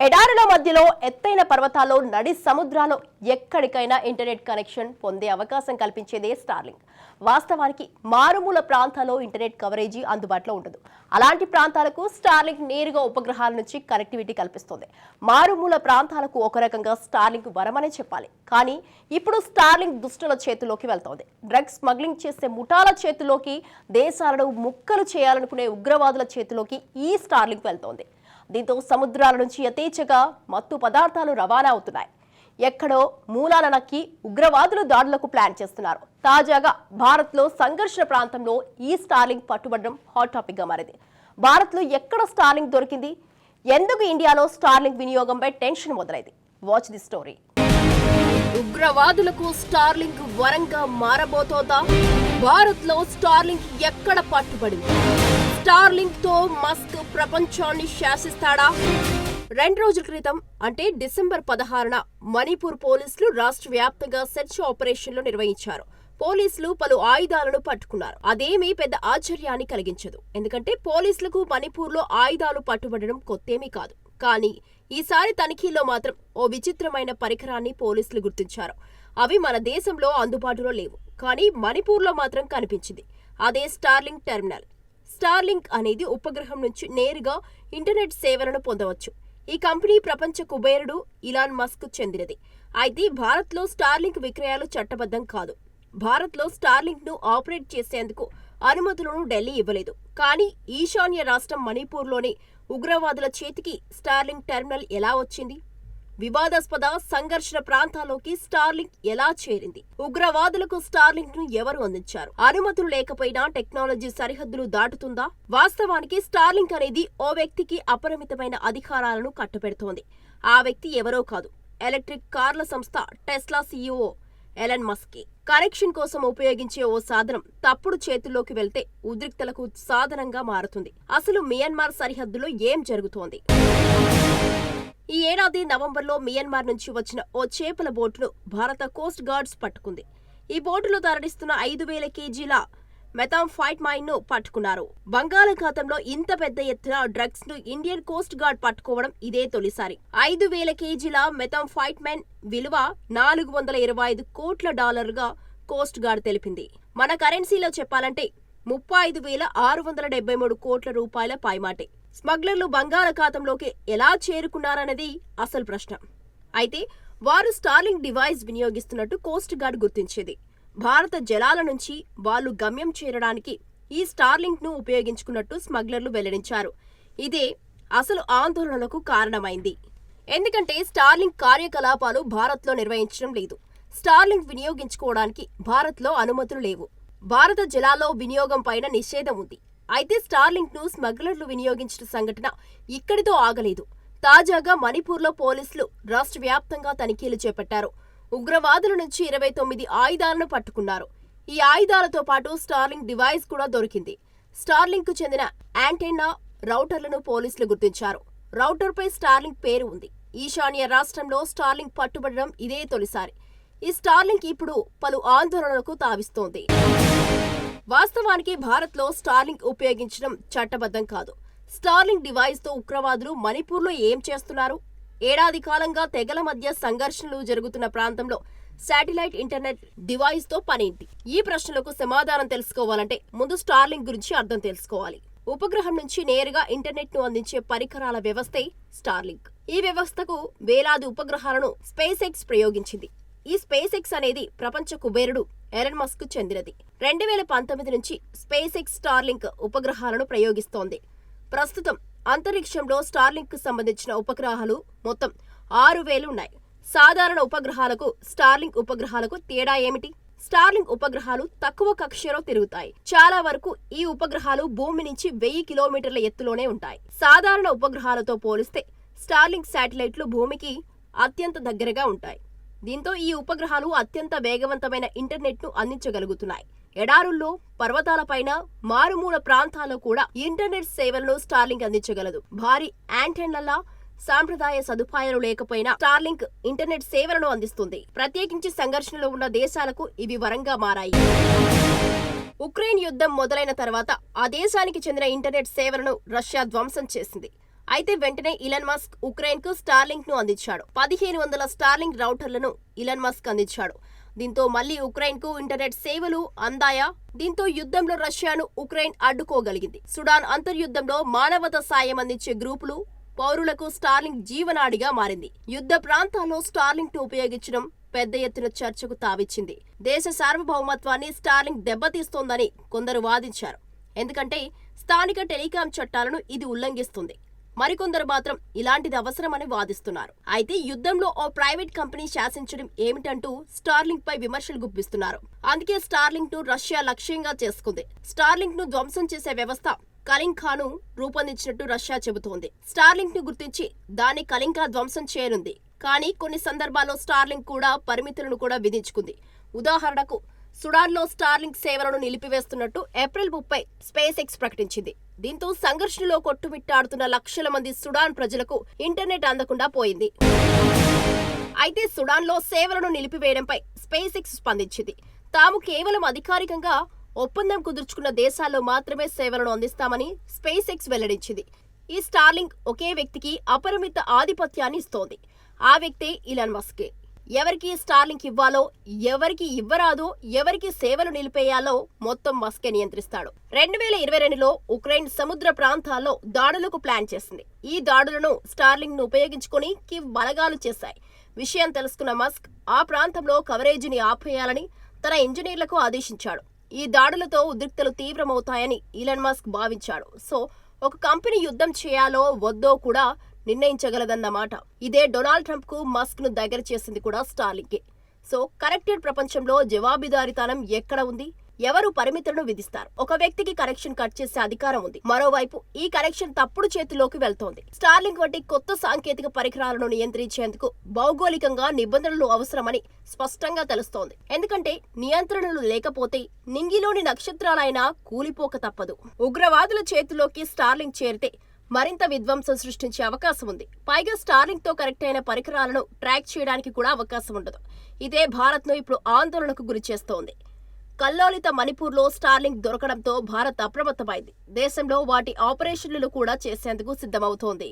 ఎడారుల మధ్యలో ఎత్తైన పర్వతాల్లో నడి సముద్రాల్లో ఎక్కడికైనా ఇంటర్నెట్ కనెక్షన్ పొందే అవకాశం కల్పించేదే స్టార్లింక్. వాస్తవానికి మారుమూల ప్రాంతాల్లో ఇంటర్నెట్ కవరేజీ అందుబాటులో ఉండదు. అలాంటి ప్రాంతాలకు స్టార్లింక్ నేరుగా ఉపగ్రహాల నుంచి కనెక్టివిటీ కల్పిస్తుంది. మారుమూల ప్రాంతాలకు ఒక రకంగా స్టార్లింక్ వరమనే చెప్పాలి. కానీ ఇప్పుడు స్టార్లింక్ దుష్టుల చేతుల్లోకి వెళ్తోంది. డ్రగ్స్ స్మగ్లింగ్ చేసే ముఠాల చేతుల్లోకి, దేశాలను ముక్కలు చేయాలనుకునే ఉగ్రవాదుల చేతుల్లోకి ఈ స్టార్లింక్ వెళ్తోంది. దీంతో సముద్రాల నుంచి యథేచ్ఛగా మత్తు పదార్థాలు రవాణా అవుతున్నాయి. ఎక్కడో మూలాల నక్కి ఉగ్రవాదులు దాడులకు ప్లాన్ చేస్తున్నారు. తాజాగా భారత్లో సంఘర్షణ ప్రాంతంలో ఈ స్టార్లింక్ పట్టుబడడం హాట్ టాపిక్ గా మారింది. భారత్లో ఎక్కడ స్టార్లింక్ దొరికింది? ఎందుకు ఇండియాలో స్టార్లింక్ వినియోగంపై టెన్షన్ మొదలైంది? Watch the story. ఉగ్రవాదులకు స్టార్లింక్ వరంగా మారబోతోందా? భారత్లో స్టార్లింక్ ఎక్కడ పట్టుబడింది? స్టార్లింక్ తో మస్క్ ప్రపంచాన్ని శాసిస్తాడా? 2 రోజుల క్రితం అంటే డిసెంబర్ 16న మణిపూర్ పోలీసులు రాష్ట్ర వ్యాప్తంగా సెర్చ్ ఆపరేషన్లు నిర్వహించారు. పోలీసులు పలు ఆయుధాలను పట్టుకున్నారు. అదేమీ పెద్ద ఆశ్చర్యాన్ని కలిగించదు. ఎందుకంటే పోలీసులకు మణిపూర్లో ఆయుధాలు పట్టుబడడం కొత్తేమీ కాదు. కానీ ఈసారి తనిఖీలో మాత్రం ఓ విచిత్రమైన పరికరాన్ని పోలీసులు గుర్తించారు. అవి మన దేశంలో అందుబాటులో లేవు, కానీ మణిపూర్లో మాత్రం కనిపించింది. అదే స్టార్లింక్ టెర్మినల్. స్టార్లింక్ అనేది ఉపగ్రహం నుంచి నేరుగా ఇంటర్నెట్ సేవలను పొందవచ్చు. ఈ కంపెనీ ప్రపంచ కుబేరుడు ఇలాన్ మస్క్ చెందినది. అయితే భారత్లో స్టార్లింక్ విక్రయాలు చట్టబద్ధం కాదు. భారత్లో స్టార్లింక్ ను ఆపరేట్ చేసేందుకు అనుమతులను ఢిల్లీ ఇవ్వలేదు. కానీ ఈశాన్య రాష్ట్రం మణిపూర్లోని ఉగ్రవాదుల చేతికి స్టార్లింక్ టెర్మినల్ ఎలా వచ్చింది? వివాదాస్పద సంఘర్షణ ప్రాంతాల్లోకి స్టార్లింక్ ఎలా చేరింది? ఉగ్రవాదులకు స్టార్లింక్ ను ఎవరు అందించారు? అనుమతులు లేకపోయినా టెక్నాలజీ సరిహద్దులు దాటుతుందా? వాస్తవానికి స్టార్లింక్ అనేది ఓ వ్యక్తికి అపరిమితమైన అధికారాలను కట్టబెడుతోంది. ఆ వ్యక్తి ఎవరో కాదు, ఎలక్ట్రిక్ కార్ల సంస్థ Tesla CEO Elon Musk. Connection కోసం ఉపయోగించే ఓ సాధనం తప్పుడు చేతుల్లోకి వెళ్తే ఉద్రిక్తలకు సాధనంగా మారుతుంది. అసలు మియన్మార్ సరిహద్దులో ఏం జరుగుతోంది? ఈ ఏడాది నవంబర్లో మియన్మార్ నుంచి వచ్చిన ఓ చేపల బోటును భారత కోస్ట్ గార్డ్స్ పట్టుకుంది. ఈ బోటులో తరలిస్తున్న 5,000 కేజీల మెథాంఫైటమైన్ ను పట్టుకున్నారు. బంగాళాఖాతంలో ఇంత పెద్ద ఎత్తున డ్రగ్స్ ను ఇండియన్ కోస్ట్ గార్డ్ పట్టుకోవడం ఇదే తొలిసారి. 5,000 కేజీల మెథాంఫైటమైన్ విలువ $425 కోట్ల కోస్ట్ గార్డ్ తెలిపింది. మన కరెన్సీలో చెప్పాలంటే 35,673 కోట్ల రూపాయల పైమాటే. స్మగ్లర్లు బంగాళాఖాతంలోకి ఎలా చేరుకున్నారన్నది అసలు ప్రశ్న. అయితే వారు స్టార్లింక్ డివైస్ వినియోగిస్తున్నట్టు కోస్ట్ గార్డ్ గుర్తించేది. భారత జలాల నుంచి వాళ్లు గమ్యం చేరడానికి ఈ స్టార్లింక్ ను ఉపయోగించుకున్నట్టు స్మగ్లర్లు వెల్లడించారు. ఇదే అసలు ఆందోళనలకు కారణమైంది. ఎందుకంటే స్టార్లింక్ కార్యకలాపాలు భారత్లో నిర్వహించడం లేదు. స్టార్లింక్ వినియోగించుకోవడానికి భారత్లో అనుమతులు లేవు. భారత జలాల్లో వినియోగం పైన నిషేధం ఉంది. అయితే స్టార్లింక్ ను స్మగ్లర్లు వినియోగించిన సంఘటన ఇక్కడితో ఆగలేదు. తాజాగా మణిపూర్లో పోలీసులు రాష్ట్ర వ్యాప్తంగా తనిఖీలు చేపట్టారు. ఉగ్రవాదుల నుంచి 29 ఆయుధాలను పట్టుకున్నారు. ఈ ఆయుధాలతో పాటు స్టార్లింక్ డివైస్ కూడా దొరికింది. స్టార్లింక్ కు చెందిన యాంటెన్నా రౌటర్లను పోలీసులు గుర్తించారు. రౌటర్ పై స్టార్లింక్ పేరు ఉంది. ఈశాన్య రాష్ట్రంలో స్టార్లింక్ పట్టుబడడం ఇదే తొలిసారి. ఈ స్టార్లింక్ ఇప్పుడు పలు ఆందోళనలకు తావిస్తోంది. వాస్తవానికి భారత్లో స్టార్లింక్ ఉపయోగించడం చట్టబద్ధం కాదు. స్టార్లింక్ డివైస్ తో ఉగ్రవాదులు మణిపూర్లో ఏం చేస్తున్నారు? ఏడాది కాలంగా తెగల మధ్య సంఘర్షణలు జరుగుతున్న ప్రాంతంలో శాటిలైట్ ఇంటర్నెట్ డివైస్ తో పనేంటి? ఈ ప్రశ్నలకు సమాధానం తెలుసుకోవాలంటే ముందు స్టార్లింక్ గురించి అర్థం తెలుసుకోవాలి. ఉపగ్రహం నుంచి నేరుగా ఇంటర్నెట్ ను అందించే పరికరాల వ్యవస్థే స్టార్లింక్. ఈ వ్యవస్థకు వేలాది ఉపగ్రహాలను స్పేస్ ఎక్స్ ప్రయోగించింది. ఈ స్పేస్ ఎక్స్ అనేది ప్రపంచ కుబేరుడు ఎలన్ మస్క్ చెందినది. 2019 నుంచి స్పేస్ ఎక్స్ స్టార్లింక్ ఉపగ్రహాలను ప్రయోగిస్తోంది. ప్రస్తుతం అంతరిక్షంలో స్టార్లింక్ కు సంబంధించిన ఉపగ్రహాలు మొత్తం 6,000 ఉన్నాయి. సాధారణ ఉపగ్రహాలకు స్టార్లింక్ ఉపగ్రహాలకు తేడా ఏమిటి? స్టార్లింక్ ఉపగ్రహాలు తక్కువ కక్షలో తిరుగుతాయి. చాలా వరకు ఈ ఉపగ్రహాలు భూమి నుంచి 1000 కిలోమీటర్ల ఎత్తులోనే ఉంటాయి. సాధారణ ఉపగ్రహాలతో పోలిస్తే స్టార్లింక్ శాటిలైట్లు భూమికి అత్యంత దగ్గరగా ఉంటాయి. దీంతో ఈ ఉపగ్రహాలు అత్యంత వేగవంతమైన ఇంటర్నెట్ ను అందించగలుగుతున్నాయి. ఎడారుల్లో, పర్వతాలపైన, మారుమూల ప్రాంతాల్లో కూడా ఇంటర్నెట్ సేవలను స్టార్లింక్ అందించగలదు. భారీ యాంటెన్నాల సాంప్రదాయ సదుపాయాలు లేకపోయినా స్టార్లింక్ ఇంటర్నెట్ సేవలను అందిస్తుంది. ప్రత్యేకించి సంఘర్షణలో ఉన్న దేశాలకు ఇవి వరంగా మారాయి. ఉక్రెయిన్ యుద్ధం మొదలైన తర్వాత ఆ దేశానికి చెందిన ఇంటర్నెట్ సేవలను రష్యా ధ్వంసం చేసింది. అయితే వెంటనే ఇలాన్ మస్క్ ఉక్రెయిన్ కు స్టార్లింక్ ను అందించాడు. 1500 స్టార్లింక్ రౌటర్లను ఇలాన్ మస్క్ అందించాడు. దీంతో మళ్లీ ఉక్రెయిన్ కు ఇంటర్నెట్ సేవలు అందాయా? దీంతో యుద్ధంలో రష్యాను ఉక్రెయిన్ అడ్డుకోగలిగింది. సుడాన్ అంతర్యుద్ధంలో మానవతా సాయం అందించే గ్రూపులు, పౌరులకు స్టార్లింక్ జీవనాడిగా మారింది. యుద్ధ ప్రాంతాల్లో స్టార్లింక్ ను ఉపయోగించడం పెద్ద ఎత్తున చర్చకు తావిచ్చింది. దేశ సార్వభౌమత్వాన్ని స్టార్లింక్ దెబ్బతీస్తోందని కొందరు వాదించారు. ఎందుకంటే స్థానిక టెలికాం చట్టాలను ఇది ఉల్లంఘిస్తుంది. మరికొందరు మాత్రం ఇలాంటిది అవసరమని వాదిస్తున్నారు. అయితే యుద్ధంలో ఓ ప్రైవేట్ కంపెనీ శాసించడం ఏమిటంటూ స్టార్లింక్ పై విమర్శలు గుప్పిస్తున్నారు. అందుకే స్టార్లింక్ ను రష్యా లక్ష్యంగా చేసుకుంది. స్టార్లింక్ ను ధ్వంసం చేసే వ్యవస్థ కలింకాను రూపొందించినట్టు రష్యా చెబుతోంది. స్టార్లింక్ ను గుర్తించి దాన్ని కలింకా ధ్వంసం చేయనుంది. కానీ కొన్ని సందర్భాల్లో స్టార్లింక్ కూడా పరిమితులను కూడా విధించుకుంది. ఉదాహరణకు సుడాన్లో స్టార్లింక్ సేవలను నిలిపివేస్తున్నట్టు ఏప్రిల్ 30 స్పేస్ ఎక్స్ ప్రకటించింది. దీంతో సంఘర్షణలో కొట్టుమిట్టాడుతున్న లక్షల మంది సుడాన్ ప్రజలకు ఇంటర్నెట్ అందకుండా పోయింది. అయితే సుడాన్లో సేవలను నిలిపివేయడంపై స్పేస్ ఎక్స్ స్పందించింది. తాము కేవలం అధికారికంగా ఒప్పందం కుదుర్చుకున్న దేశాల్లో మాత్రమే సేవలను అందిస్తామని స్పేస్ ఎక్స్ వెల్లడించింది. ఈ స్టార్లింక్ ఒకే వ్యక్తికి అపరిమిత ఆధిపత్యాన్ని ఇస్తోంది. ఆ వ్యక్తే ఇలాన్ మస్క్. ఎవరికి స్టార్లింక్ ఇవ్వాలో, ఎవరికి ఇవ్వరాదో, ఎవరికి సేవలు నిలిపేయాలో మొత్తం మస్కే నియంత్రిస్తాడు. 2022లో ఉక్రెయిన్ సముద్ర ప్రాంతాల్లో దాడులకు ప్లాన్ చేసింది. ఈ దాడులను స్టార్లింక్ ను ఉపయోగించుకుని కివ్ బలగాలు చేశాయి. విషయం తెలుసుకున్న మస్క్ ఆ ప్రాంతంలో కవరేజీని ఆపేయాలని తన ఇంజనీర్లకు ఆదేశించాడు. ఈ దాడులతో ఉద్రిక్తలు తీవ్రమవుతాయని ఇలాన్ మస్క్ భావించాడు. సో ఒక కంపెనీ యుద్ధం చేయాలో వద్దో కూడా నిర్ణయించగలదన్నమాట. ఇదే డొనాల్డ్ ట్రంప్ కు మస్క్ ను దగ్గర చేసింది కూడా స్టార్లింకే. సో కనెక్టెడ్ ప్రపంచంలో జవాబుదారీతనం ఎక్కడ ఉంది? ఎవరు పరిమితులను విధిస్తారు? ఒక వ్యక్తికి కనెక్షన్ కట్ చేసే అధికారం ఉంది. మరోవైపు ఈ కనెక్షన్ తప్పుడు చేతిలోకి వెళ్తోంది. స్టార్లింక్ వంటి కొత్త సాంకేతిక పరికరాలను నియంత్రించేందుకు భౌగోళికంగా నిబంధనలు అవసరమని స్పష్టంగా తెలుస్తోంది. ఎందుకంటే నియంత్రణలు లేకపోతే నింగిలోని నక్షత్రాలైనా కూలిపోక తప్పదు. ఉగ్రవాదుల చేతిలోకి స్టార్లింక్ చేరితే మరింత విధ్వంసం సృష్టించే అవకాశం ఉంది. పైగా స్టార్లింక్ తో కనెక్ట్ అయిన పరికరాలను ట్రాక్ చేయడానికి కూడా అవకాశం ఉండదు. ఇదే భారత్ ను ఇప్పుడు ఆందోళనకు గురి చేస్తోంది. కల్లోలిత మణిపూర్లో స్టార్లింక్ దొరకడంతో భారత్ అప్రమత్తమైంది. దేశంలో వాటి ఆపరేషన్లను కూడా చేసేందుకు సిద్ధమవుతోంది.